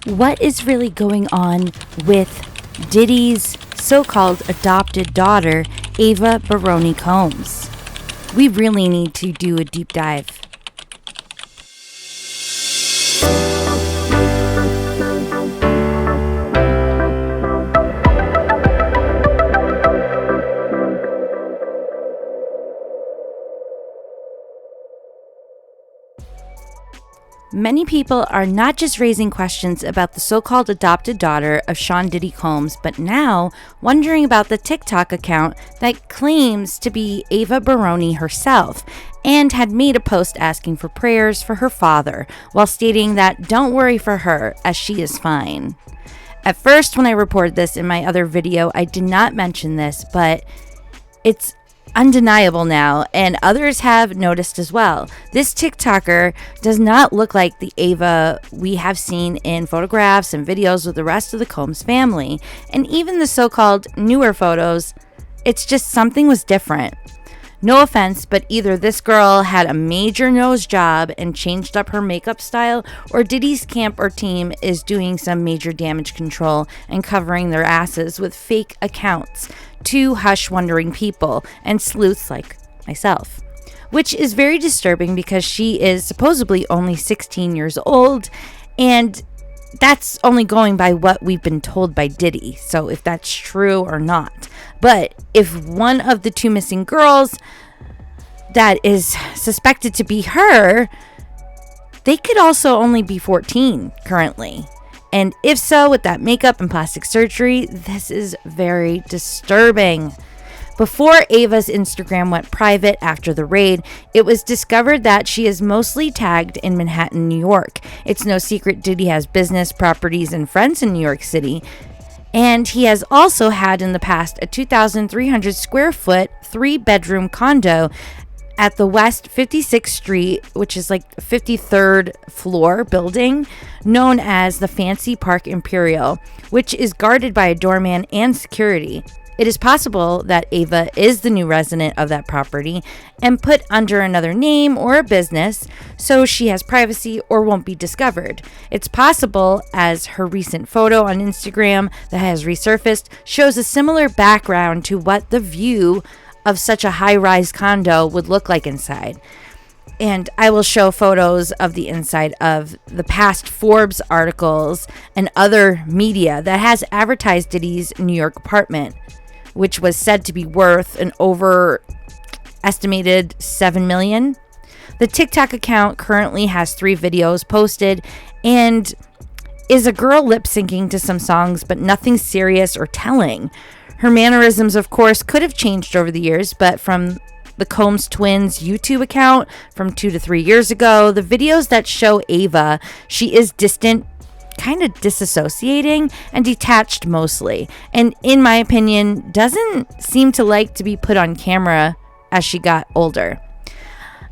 What is really going on with Diddy's so-called adopted daughter, Ava Baroni Combs? We really need to do a deep dive. Many people are not just raising questions about the so-called adopted daughter of Sean Diddy Combs, but now wondering about the TikTok account that claims to be Ava Baroni herself and had made a post asking for prayers for her father while stating that don't worry for her as she is fine. At first, when I reported this in my other video, I did not mention this, but it's undeniable now, and others have noticed as well. This TikToker does not look like the Ava we have seen in photographs and videos with the rest of the Combs family, and even the so-called newer photos, it's just something was different. No offense, but either this girl had a major nose job and changed up her makeup style, or Diddy's camp or team is doing some major damage control and covering their asses with fake accounts to hush wondering people and sleuths like myself. Which is very disturbing because she is supposedly only 16 years old, and that's only going by what we've been told by Diddy, so if that's true or not. But if one of the two missing girls that is suspected to be her, they could also only be 14 currently. And if so, with that makeup and plastic surgery, this is very disturbing. Before Ava's Instagram went private after the raid, it was discovered that she is mostly tagged in Manhattan, New York. It's no secret Diddy has business, properties, and friends in New York City. And he has also had in the past a 2,300 square foot, 3-bedroom condo at the West 56th Street, which is like 53rd floor building, known as the Fancy Park Imperial, which is guarded by a doorman and security. It is possible that Ava is the new resident of that property and put under another name or a business, so she has privacy or won't be discovered. It's possible, as her recent photo on Instagram that has resurfaced shows a similar background to what the view of such a high-rise condo would look like inside. And I will show photos of the inside of the past Forbes articles and other media that has advertised Diddy's New York apartment, which was said to be worth an estimated $7 million. The TikTok account currently has 3 videos posted and is a girl lip syncing to some songs, but nothing serious or telling. Her mannerisms, of course, could have changed over the years, but from the Combs twins YouTube account from 2 to 3 years ago, the videos that show Ava, she is distant, kind of disassociating and detached mostly, and in my opinion doesn't seem to like to be put on camera as she got older.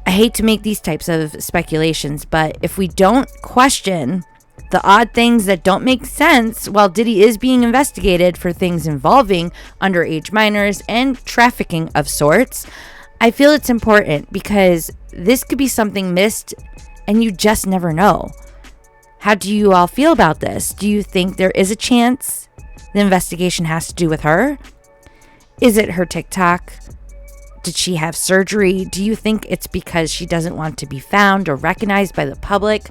I hate to make these types of speculations, but if we don't question the odd things that don't make sense while Diddy is being investigated for things involving underage minors and trafficking of sorts, I feel it's important because this could be something missed and you just never know. How do you all feel about this? Do you think there is a chance the investigation has to do with her? Is it her TikTok? Did she have surgery? Do you think it's because she doesn't want to be found or recognized by the public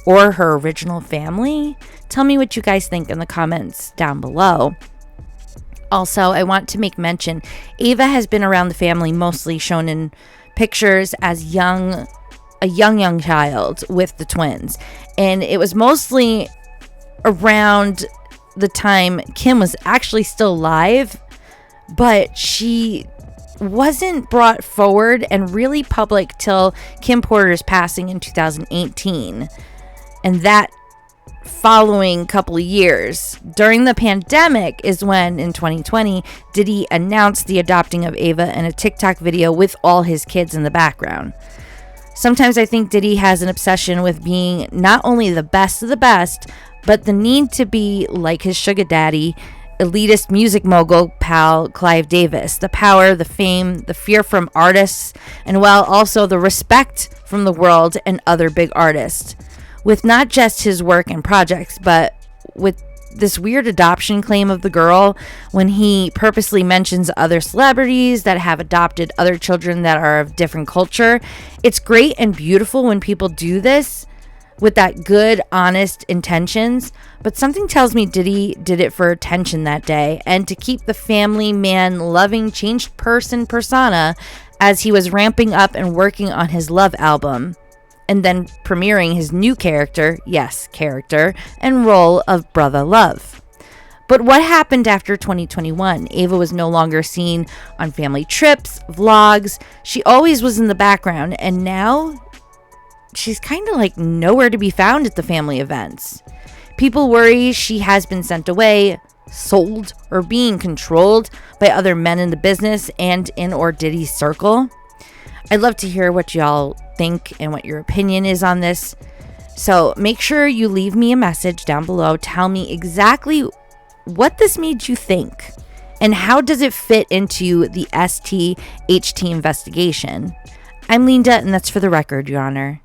or her original family? Tell me what you guys think in the comments down below. Also, I want to make mention, Ava has been around the family, mostly shown in pictures as a young child with the twins. And it was mostly around the time Kim was actually still alive, but she wasn't brought forward and really public till Kim Porter's passing in 2018. And that following couple of years during the pandemic is when, in 2020, Diddy announced the adopting of Ava in a TikTok video with all his kids in the background. Sometimes I think Diddy has an obsession with being not only the best of the best, but the need to be like his sugar daddy, elitist music mogul pal Clive Davis. The power, the fame, the fear from artists, and well, also the respect from the world and other big artists. With not just his work and projects, but with this weird adoption claim of the girl when he purposely mentions other celebrities that have adopted other children that are of different culture. It's great and beautiful when people do this with that good, honest intentions, but something tells me Diddy did it for attention that day and to keep the family man loving changed person persona as he was ramping up and working on his Love album, and then premiering his new character and role of Brother Love. But what happened after 2021? Ava was no longer seen on family trips, vlogs. She always was in the background, and now she's kind of like nowhere to be found at the family events. People worry she has been sent away, sold, or being controlled by other men in the business and in or Diddy's circle. I'd love to hear what y'all think and what your opinion is on this. So make sure you leave me a message down below. Tell me exactly what this made you think and how does it fit into the STHT investigation. I'm Linda, and that's for the record, Your Honor.